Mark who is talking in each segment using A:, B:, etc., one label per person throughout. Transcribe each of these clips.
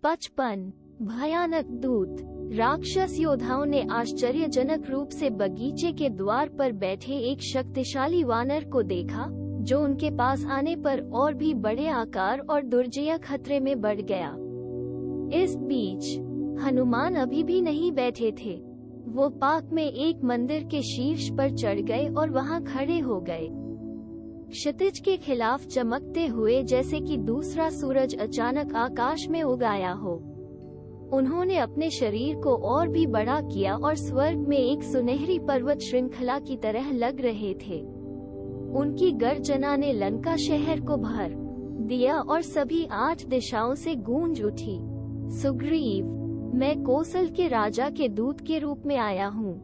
A: 55 भयानक दूत। राक्षस योद्धाओं ने आश्चर्यजनक रूप से बगीचे के द्वार पर बैठे एक शक्तिशाली वानर को देखा, जो उनके पास आने पर और भी बड़े आकार और दुर्जय खतरे में बढ़ गया। इस बीच हनुमान अभी भी नहीं बैठे थे। वो पाक में एक मंदिर के शीर्ष पर चढ़ गए और वहां खड़े हो गए, क्षितिज के खिलाफ चमकते हुए, जैसे कि दूसरा सूरज अचानक आकाश में उगाया हो। उन्होंने अपने शरीर को और भी बड़ा किया और स्वर्ग में एक सुनहरी पर्वत श्रृंखला की तरह लग रहे थे। उनकी गर्जना ने लंका शहर को भर दिया और सभी 8 दिशाओं से गूंज उठी। सुग्रीव, मैं कौशल के राजा के दूत के रूप में आया हूँ।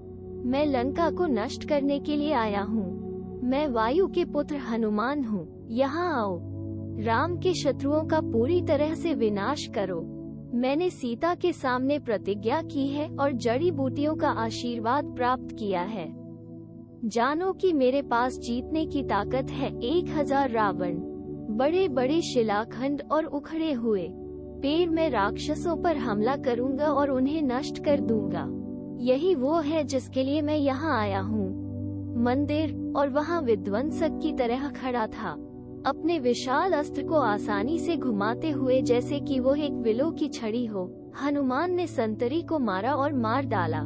A: मैं लंका को नष्ट करने के लिए आया हूँ। मैं वायु के पुत्र हनुमान हूँ। यहाँ आओ, राम के शत्रुओं का पूरी तरह से विनाश करो। मैंने सीता के सामने प्रतिज्ञा की है और जड़ी बूटियों का आशीर्वाद प्राप्त किया है। जानो कि मेरे पास जीतने की ताकत है। 1000 रावण, बड़े बड़े शिलाखंड और उखड़े हुए पेड़ मैं राक्षसों पर हमला करूंगा और उन्हें नष्ट कर दूंगा। यही वो है जिसके लिए मैं यहाँ आया हूँ। मंदिर और वहाँ विध्वंसक की तरह खड़ा था, अपने विशाल अस्त्र को आसानी से घुमाते हुए, जैसे कि वो एक विलो की छड़ी हो। हनुमान ने संतरी को मारा और मार डाला।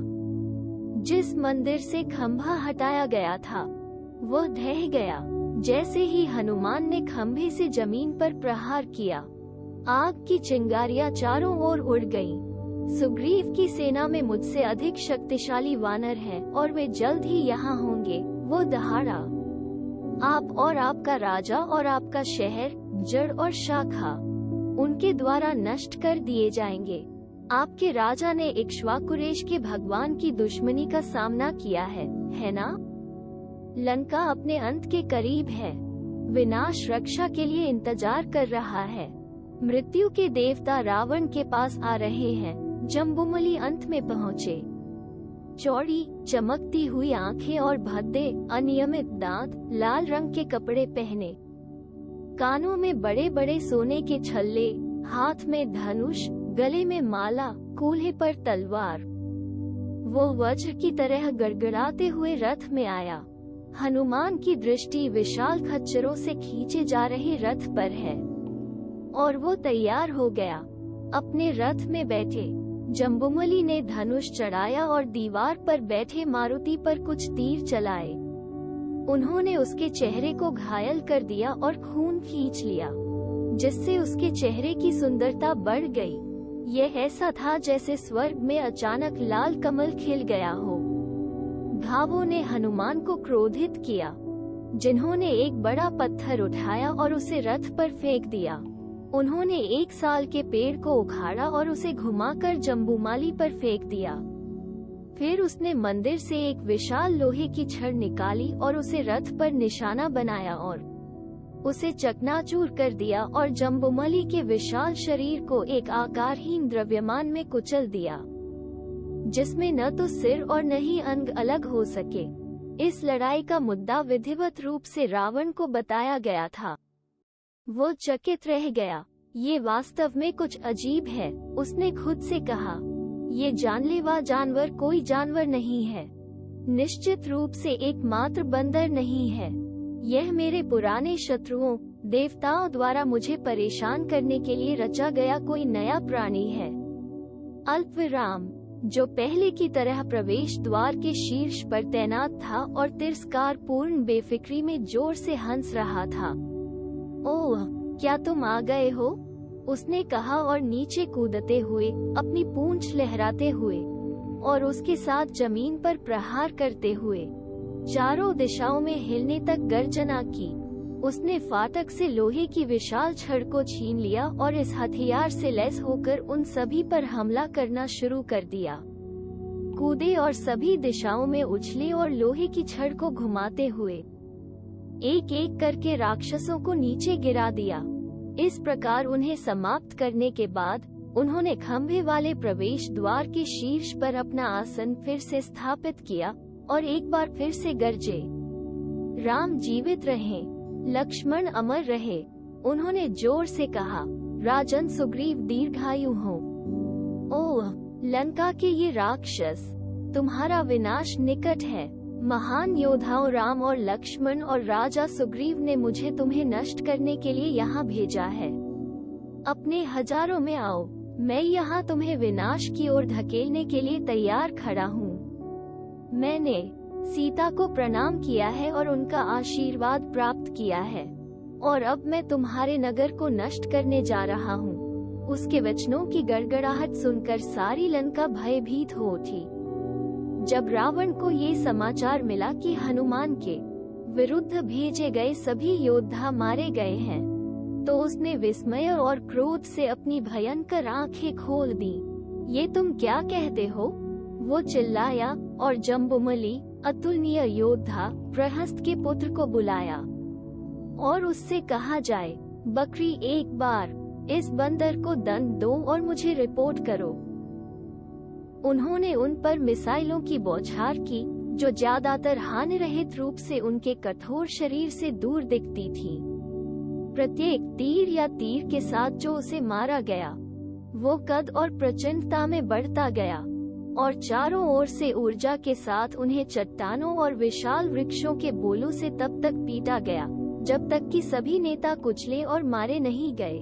A: जिस मंदिर से खंभा हटाया गया था वह ढह गया। जैसे ही हनुमान ने खंभे से जमीन पर प्रहार किया, आग की चिंगारियां चारों ओर उड़ गईं। सुग्रीव की सेना में मुझसे अधिक शक्तिशाली वानर हैं और वे जल्द ही यहाँ होंगे। वो दहाड़ा, आप और आपका राजा और आपका शहर, जड़ और शाखा उनके द्वारा नष्ट कर दिए जाएंगे। आपके राजा ने इक्ष्वाकुरेश के भगवान की दुश्मनी का सामना किया है ना? लंका अपने अंत के करीब है। विनाश रक्षा के लिए इंतजार कर रहा है। मृत्यु के देवता रावण के पास आ रहे हैं। जम्बूमली अंत में पहुँचे। चौड़ी चमकती हुई आंखें और भद्दे अनियमित दांत, लाल रंग के कपड़े पहने, कानों में बड़े बड़े सोने के छल्ले, हाथ में धनुष, गले में माला, कूल्हे पर तलवार। वो वज्र की तरह गड़गड़ाते हुए रथ में आया। हनुमान की दृष्टि विशाल खच्चरों से खींचे जा रहे रथ पर है और वो तैयार हो गया। अपने रथ में बैठे जम्बूमली ने धनुष चढ़ाया और दीवार पर बैठे मारुति पर कुछ तीर चलाए। उन्होंने उसके चेहरे को घायल कर दिया और खून खींच लिया, जिससे उसके चेहरे की सुंदरता बढ़ गई। यह ऐसा था जैसे स्वर्ग में अचानक लाल कमल खिल गया हो। घावों ने हनुमान को क्रोधित किया, जिन्होंने एक बड़ा पत्थर उठाया और उसे रथ पर फेंक दिया। उन्होंने 1 साल के पेड़ को उखाड़ा और उसे घुमाकर जम्बूमाली पर फेंक दिया। फिर उसने मंदिर से एक विशाल लोहे की छड़ निकाली और उसे रथ पर निशाना बनाया और उसे चकनाचूर कर दिया और जम्बूमली के विशाल शरीर को एक आकारहीन द्रव्यमान में कुचल दिया, जिसमें न तो सिर और न ही अंग अलग हो सके। इस लड़ाई का मुद्दा विधिवत रूप से रावण को बताया गया था। वो चकित रह गया। ये वास्तव में कुछ अजीब है, उसने खुद से कहा। ये जानलेवा जानवर कोई जानवर नहीं है, निश्चित रूप से एकमात्र बंदर नहीं है। यह मेरे पुराने शत्रुओं देवताओं द्वारा मुझे परेशान करने के लिए रचा गया कोई नया प्राणी है। अल्पविराम, जो पहले की तरह प्रवेश द्वार के शीर्ष पर तैनात था और तिरस्कार पूर्ण बेफिक्री में जोर से हंस रहा था। ओह, क्या तुम आ गए हो? उसने कहा और नीचे कूदते हुए, अपनी पूंछ लहराते हुए और उसके साथ जमीन पर प्रहार करते हुए चारों दिशाओं में हिलने तक गर्जना की। उसने फाटक से लोहे की विशाल छड़ को छीन लिया और इस हथियार से लैस होकर उन सभी पर हमला करना शुरू कर दिया। कूदे और सभी दिशाओं में उछले और लोहे की छड़ को घुमाते हुए एक एक करके राक्षसों को नीचे गिरा दिया। इस प्रकार उन्हें समाप्त करने के बाद उन्होंने खंभे वाले प्रवेश द्वार के शीर्ष पर अपना आसन फिर से स्थापित किया और एक बार फिर से गरजे, राम जीवित रहें, लक्ष्मण अमर रहे। उन्होंने जोर से कहा, राजन सुग्रीव दीर्घायु हो। ओह लंका के ये राक्षस, तुम्हारा विनाश निकट है। महान योद्धाओं राम और लक्ष्मण और राजा सुग्रीव ने मुझे तुम्हें नष्ट करने के लिए यहाँ भेजा है। अपने हजारों में आओ, मैं यहाँ तुम्हें विनाश की ओर धकेलने के लिए तैयार खड़ा हूँ। मैंने सीता को प्रणाम किया है और उनका आशीर्वाद प्राप्त किया है, और अब मैं तुम्हारे नगर को नष्ट करने जा रहा हूँ। उसके वचनों की गड़गड़ाहट सुनकर सारी लंका भयभीत हो उठी। जब रावण को ये समाचार मिला कि हनुमान के विरुद्ध भेजे गए सभी योद्धा मारे गए हैं, तो उसने विस्मय और क्रोध से अपनी भयंकर आंखें खोल दी। ये तुम क्या कहते हो? वो चिल्लाया और जम्बुमलि अतुलनीय योद्धा प्रहस्त के पुत्र को बुलाया और उससे कहा जाए, बकरी एक बार इस बंदर को दंड दो और मुझे रिपोर्ट करो। उन्होंने उन पर मिसाइलों की बौछार की, जो ज्यादातर हानिरहित रूप से उनके कठोर शरीर से दूर दिखती थी। प्रत्येक तीर या तीर के साथ जो उसे मारा गया, वो कद और प्रचंडता में बढ़ता गया और चारों ओर से ऊर्जा के साथ उन्हें चट्टानों और विशाल वृक्षों के बोलों से तब तक पीटा गया जब तक कि सभी नेता कुचले और मारे नहीं गए,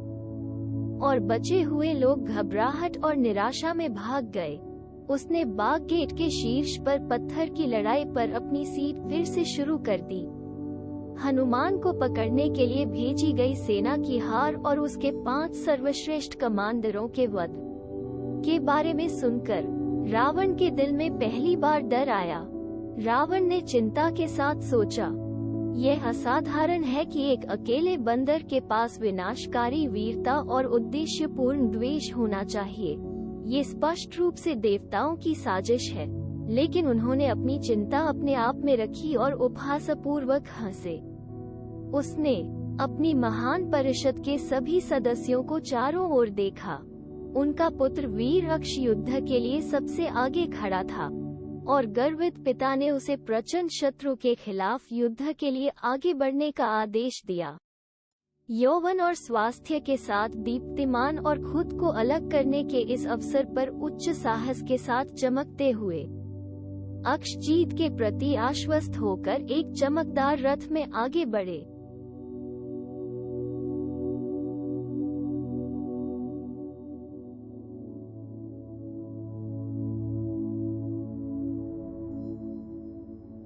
A: और बचे हुए लोग घबराहट और निराशा में भाग गए। उसने बाग गेट के शीर्ष पर पत्थर की लड़ाई पर अपनी सीट फिर से शुरू कर दी। हनुमान को पकड़ने के लिए भेजी गई सेना की हार और उसके 5 सर्वश्रेष्ठ कमांडरों के वध के बारे में सुनकर रावण के दिल में पहली बार डर आया। रावण ने चिंता के साथ सोचा, यह असाधारण है कि एक अकेले बंदर के पास विनाशकारी वीरता और उद्देश्यपूर्ण द्वेष होना चाहिए। ये स्पष्ट रूप से देवताओं की साजिश है। लेकिन उन्होंने अपनी चिंता अपने आप में रखी और उपहासपूर्वक हंसे। उसने अपनी महान परिषद के सभी सदस्यों को चारों ओर देखा। उनका पुत्र वीर अक्ष युद्ध के लिए सबसे आगे खड़ा था और गर्वित पिता ने उसे प्रचंड शत्रु के खिलाफ युद्ध के लिए आगे बढ़ने का आदेश दिया। यौवन और स्वास्थ्य के साथ दीप्तिमान और खुद को अलग करने के इस अवसर पर उच्च साहस के साथ चमकते हुए अक्ष जीत के प्रति आश्वस्त होकर एक चमकदार रथ में आगे बढ़े।